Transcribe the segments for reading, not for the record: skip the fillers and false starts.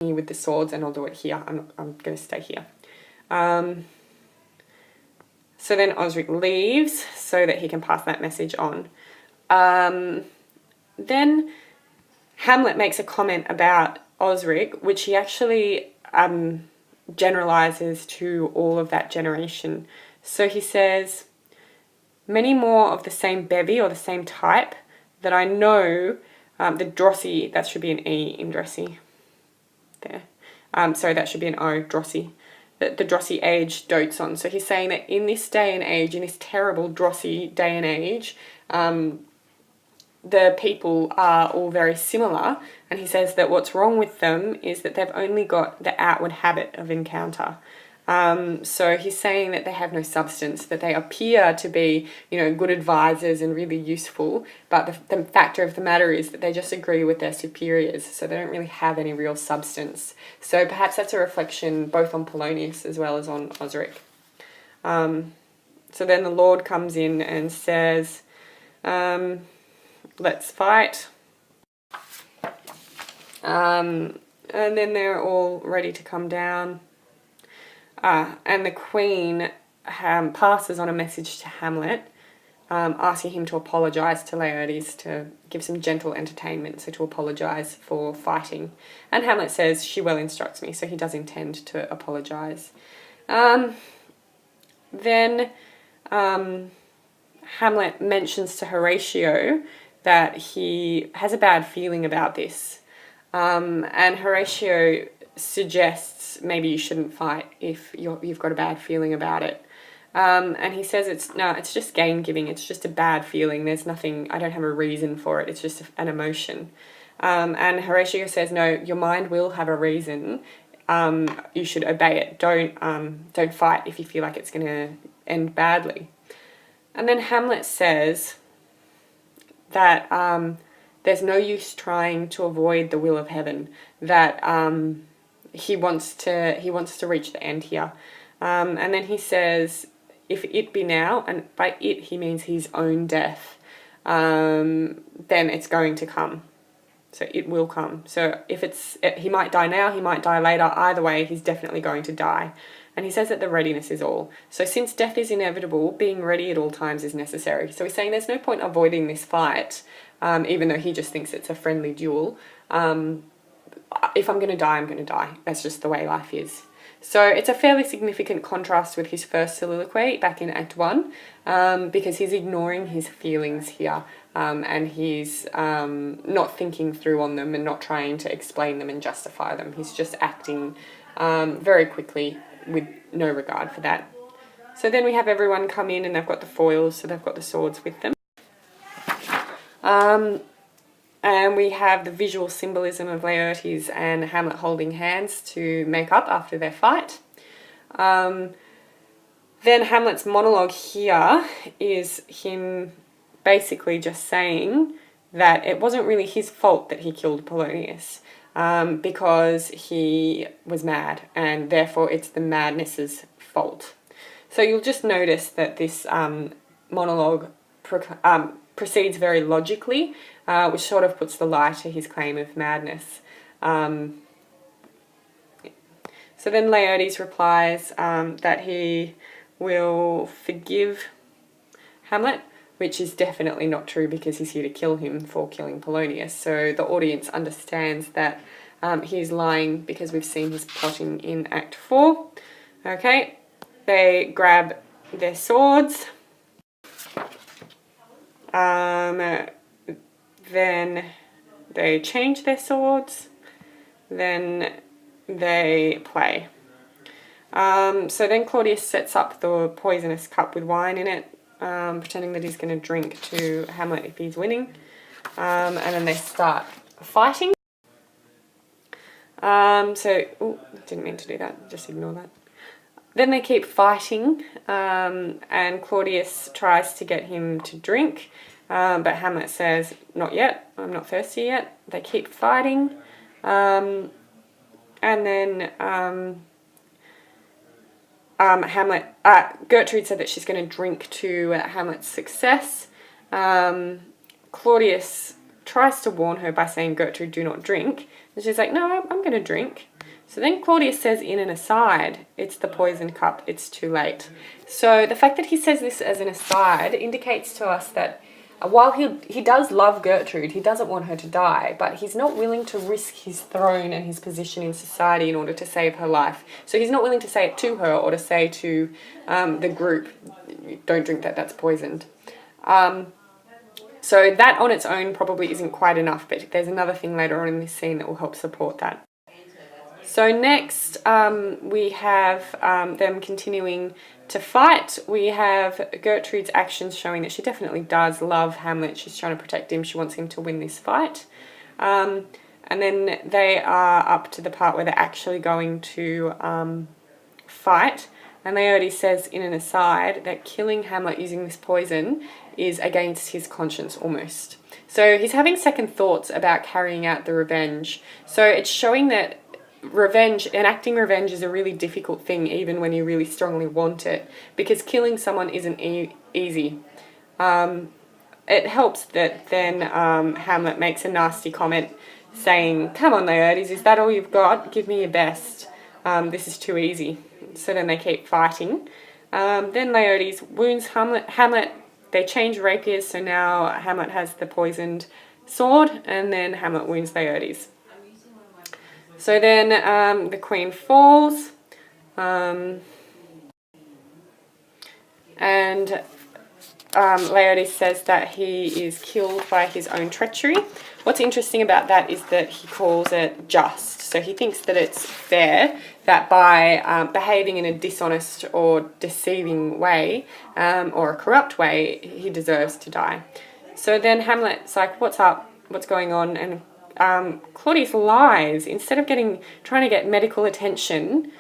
with the swords, and I'll do it here. I'm going to stay here. So then Osric leaves so that he can pass that message on. Then Hamlet makes a comment about Osric, which he actually generalizes to all of that generation. So he says, many more of the same bevy or the same type that I know, the drossy, that should be an E in dressy, there. Sorry, that should be an O, drossy. That the drossy age dotes on. So he's saying that in this day and age, in this terrible drossy day and age, the people are all very similar, and he says that what's wrong with them is that they've only got the outward habit of encounter. So he's saying that they have no substance, that they appear to be, good advisors and really useful, but the factor of the matter is that they just agree with their superiors, so they don't really have any real substance. So perhaps that's a reflection both on Polonius as well as on Osric. So then the Lord comes in and says, let's fight. And then they're all ready to come down. And the Queen passes on a message to Hamlet, asking him to apologise to Laertes, to give some gentle entertainment, so to apologise for fighting. And Hamlet says, she well instructs me, so he does intend to apologise. Then Hamlet mentions to Horatio that he has a bad feeling about this. And Horatio suggests maybe you shouldn't fight if you've got a bad feeling about it. And he says it's just gain giving, it's just a bad feeling, there's nothing, I don't have a reason for it, it's just an emotion. And Horatio says, no, your mind will have a reason, you should obey it, don't fight if you feel like it's going to end badly. And then Hamlet says that there's no use trying to avoid the will of heaven, that he wants to reach the end here. And then he says, if it be now, and by it he means his own death, then it's going to come. So it will come. So he might die now, he might die later, either way he's definitely going to die. And he says that the readiness is all. So since death is inevitable, being ready at all times is necessary. So he's saying there's no point avoiding this fight, even though he just thinks it's a friendly duel. If I'm going to die, I'm going to die. That's just the way life is. So it's a fairly significant contrast with his first soliloquy back in Act 1, because he's ignoring his feelings here, and he's not thinking through on them and not trying to explain them and justify them. He's just acting very quickly with no regard for that. So then we have everyone come in and they've got the foils, so they've got the swords with them. And we have the visual symbolism of Laertes and Hamlet holding hands to make up after their fight. Then Hamlet's monologue here is him basically just saying that it wasn't really his fault that he killed Polonius, because he was mad, and therefore it's the madness's fault. So you'll just notice that this monologue proceeds very logically, which sort of puts the lie to his claim of madness. So then Laertes replies that he will forgive Hamlet, which is definitely not true because he's here to kill him for killing Polonius. So the audience understands that he's lying because we've seen his plotting in Act 4. Okay, they grab their swords. Then they change their swords. Then they play. So then Claudius sets up the poisonous cup with wine in it, pretending that he's going to drink to Hamlet if he's winning. And then they start fighting. Didn't mean to do that, just ignore that. Then they keep fighting, and Claudius tries to get him to drink, but Hamlet says, not yet, I'm not thirsty yet. They keep fighting, and then Gertrude said that she's going to drink to Hamlet's success. Claudius tries to warn her by saying, Gertrude, do not drink, And she's like, no, I'm going to drink. So then Claudius says in an aside, it's the poisoned cup, it's too late. So the fact that he says this as an aside indicates to us that while he does love Gertrude, he doesn't want her to die, but he's not willing to risk his throne and his position in society in order to save her life. So he's not willing to say it to her or to say to the group, don't drink that, that's poisoned. So that on its own probably isn't quite enough, but there's another thing later on in this scene that will help support that. So next we have them continuing to fight. We have Gertrude's actions showing that she definitely does love Hamlet. She's trying to protect him. She wants him to win this fight. And then they are up to the part where they're actually going to fight. And Laertes says in an aside that killing Hamlet using this poison is against his conscience almost. So he's having second thoughts about carrying out the revenge. So it's showing that enacting revenge is a really difficult thing even when you really strongly want it, because killing someone isn't easy. It helps that then Hamlet makes a nasty comment saying, come on Laertes, is that all you've got? Give me your best. This is too easy. So then they keep fighting. Then Laertes wounds Hamlet. They change rapiers, so now Hamlet has the poisoned sword, and then Hamlet wounds Laertes. So then the queen falls, and Laertes says that he is killed by his own treachery. What's interesting about that is that he calls it just. So he thinks that it's fair that by behaving in a dishonest or deceiving way or a corrupt way, he deserves to die. So then Hamlet's like, what's up? What's going on? And Claudius lies. Instead of trying to get medical attention,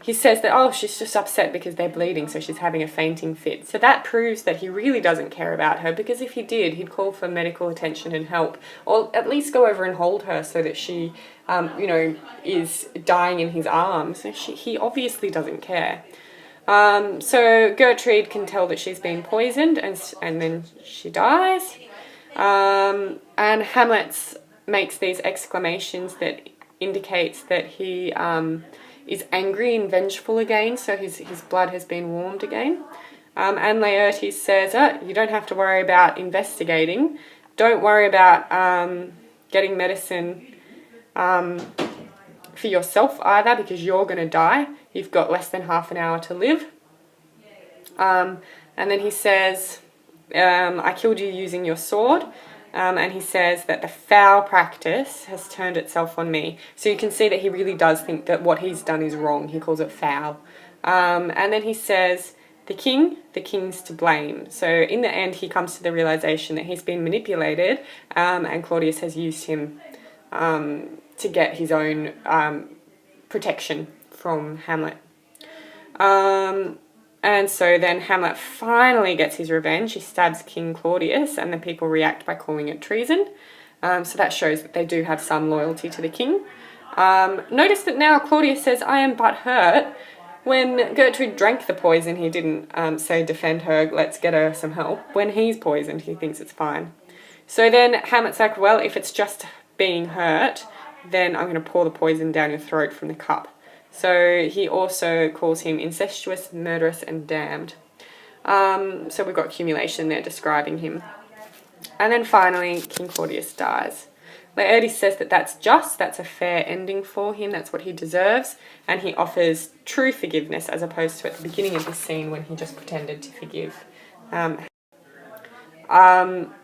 he says that, oh, she's just upset because they're bleeding, so she's having a fainting fit. So that proves that he really doesn't care about her, because if he did, he'd call for medical attention and help, or at least go over and hold her so that she, is dying in his arms. He obviously doesn't care. So Gertrude can tell that she's been poisoned, and then she dies. And Hamlet makes these exclamations that indicates that he is angry and vengeful again, so his blood has been warmed again. And Laertes says, you don't have to worry about investigating. Don't worry about getting medicine for yourself either, because you're going to die. You've got less than half an hour to live. And then he says, I killed you using your sword. And he says that the foul practice has turned itself on me. So you can see that he really does think that what he's done is wrong. He calls it foul. And then he says, the king's to blame. So in the end, he comes to the realization that he's been manipulated, and Claudius has used him to get his own protection from Hamlet. And so then Hamlet finally gets his revenge. He stabs King Claudius, and the people react by calling it treason. So that shows that they do have some loyalty to the king. Notice that now Claudius says, I am but hurt. When Gertrude drank the poison, he didn't say, defend her, let's get her some help. When he's poisoned, he thinks it's fine. So then Hamlet's like, well, if it's just being hurt, then I'm going to pour the poison down your throat from the cup. So he also calls him incestuous, murderous, and damned. So we've got accumulation there describing him. And then finally, King Claudius dies. Laertes says that that's just, that's a fair ending for him, that's what he deserves, and he offers true forgiveness as opposed to at the beginning of this scene when he just pretended to forgive. And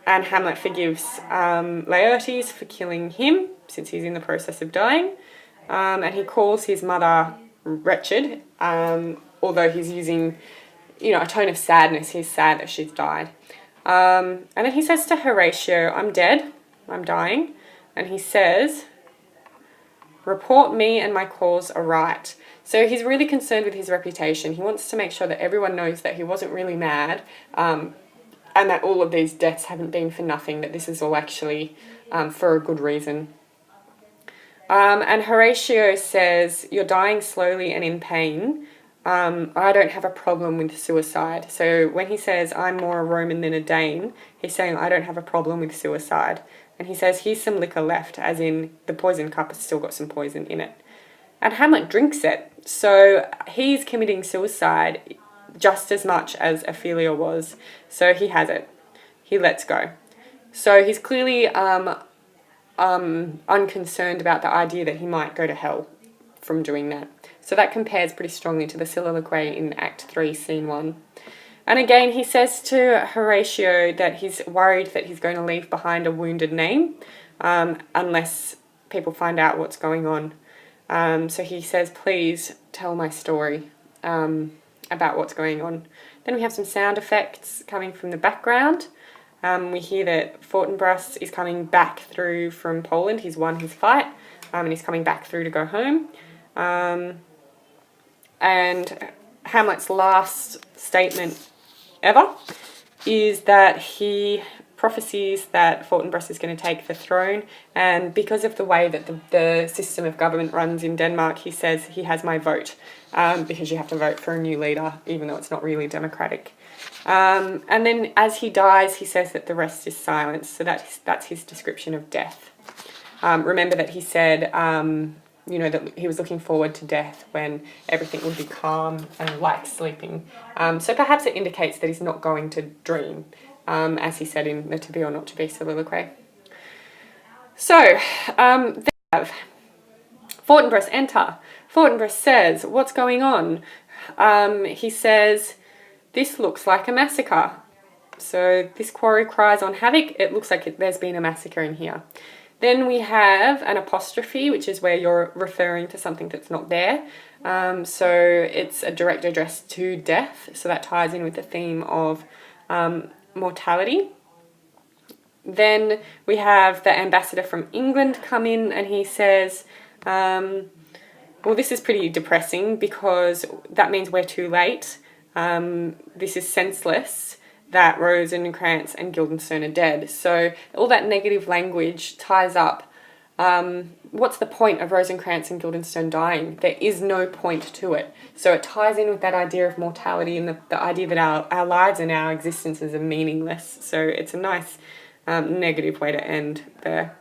Hamlet forgives Laertes for killing him, since he's in the process of dying, and he calls his mother wretched, although he's using, a tone of sadness. He's sad that she's died. And then he says to Horatio, I'm dead, I'm dying. And he says, report me and my cause aright. So he's really concerned with his reputation. He wants to make sure that everyone knows that he wasn't really mad, and that all of these deaths haven't been for nothing, that this is all actually for a good reason. And Horatio says, you're dying slowly and in pain. I don't have a problem with suicide. So when he says, I'm more a Roman than a Dane, he's saying, I don't have a problem with suicide. And he says, here's some liquor left, as in the poison cup has still got some poison in it. And Hamlet drinks it. So he's committing suicide just as much as Ophelia was. So he has it. He lets go. So he's clearly unconcerned about the idea that he might go to hell from doing that. So that compares pretty strongly to the soliloquy in Act 3, Scene 1. And again, he says to Horatio that he's worried that he's going to leave behind a wounded name unless people find out what's going on. So he says, please tell my story about what's going on. Then we have some sound effects coming from the background. We hear that Fortinbras is coming back through from Poland. He's won his fight and he's coming back through to go home. And Hamlet's last statement ever is that he prophesies that Fortinbras is going to take the throne, and because of the way that the system of government runs in Denmark, he says he has my vote, because you have to vote for a new leader even though it's not really democratic. And then as he dies, he says that the rest is silence. So that's his description of death. Remember that he said that he was looking forward to death when everything would be calm and like sleeping. So perhaps it indicates that he's not going to dream, as he said in the To Be or Not to Be soliloquy. So, they have Fortinbras enter. Fortinbras says, what's going on? He says, this looks like a massacre. So this quarry cries on havoc. It looks like there's been a massacre in here. Then we have an apostrophe, which is where you're referring to something that's not there. So it's a direct address to death. So that ties in with the theme of mortality. Then we have the ambassador from England come in, and he says, well, this is pretty depressing because that means we're too late. This is senseless that Rosencrantz and Guildenstern are dead. So all that negative language ties up. What's the point of Rosencrantz and Guildenstern dying? There is no point to it. So it ties in with that idea of mortality and the idea that our lives and our existences are meaningless. So it's a nice negative way to end there.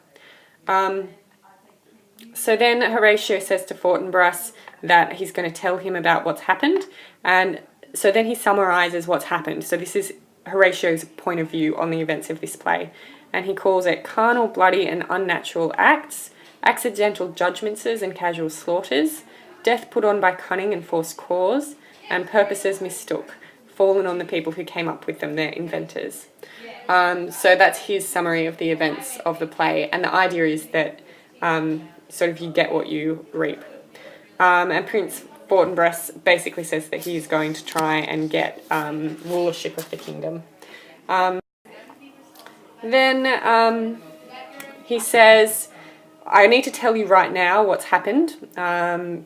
So then Horatio says to Fortinbras that he's going to tell him about what's happened. And so then he summarises what's happened. So this is Horatio's point of view on the events of this play. And he calls it carnal, bloody and unnatural acts, accidental judgments and casual slaughters, death put on by cunning and forced cause, and purposes mistook, fallen on the people who came up with them, their inventors. So that's his summary of the events of the play. And the idea is that sort of you get what you reap. And Prince Fortinbras basically says that he's going to try and get rulership of the kingdom. Then he says, I need to tell you right now what's happened,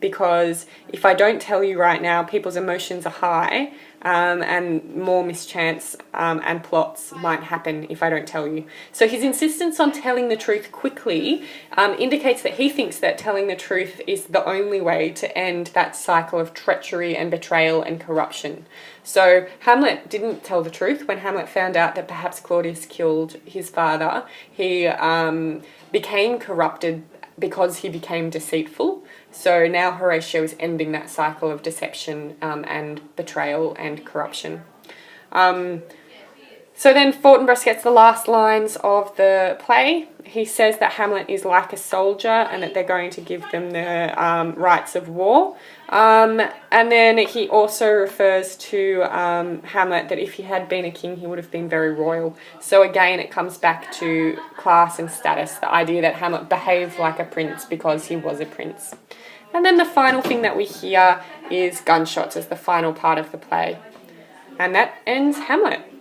because if I don't tell you right now, people's emotions are high, and more mischance and plots might happen if I don't tell you. So his insistence on telling the truth quickly indicates that he thinks that telling the truth is the only way to end that cycle of treachery and betrayal and corruption. So Hamlet didn't tell the truth. When Hamlet found out that perhaps Claudius killed his father, he became corrupted because he became deceitful. So now Horatio is ending that cycle of deception and betrayal and corruption. So then Fortinbras gets the last lines of the play. He says that Hamlet is like a soldier and that they're going to give them the rights of war. And then he also refers to Hamlet that if he had been a king, he would have been very royal. So again, it comes back to class and status, the idea that Hamlet behaved like a prince because he was a prince. And then the final thing that we hear is gunshots as the final part of the play. And that ends Hamlet.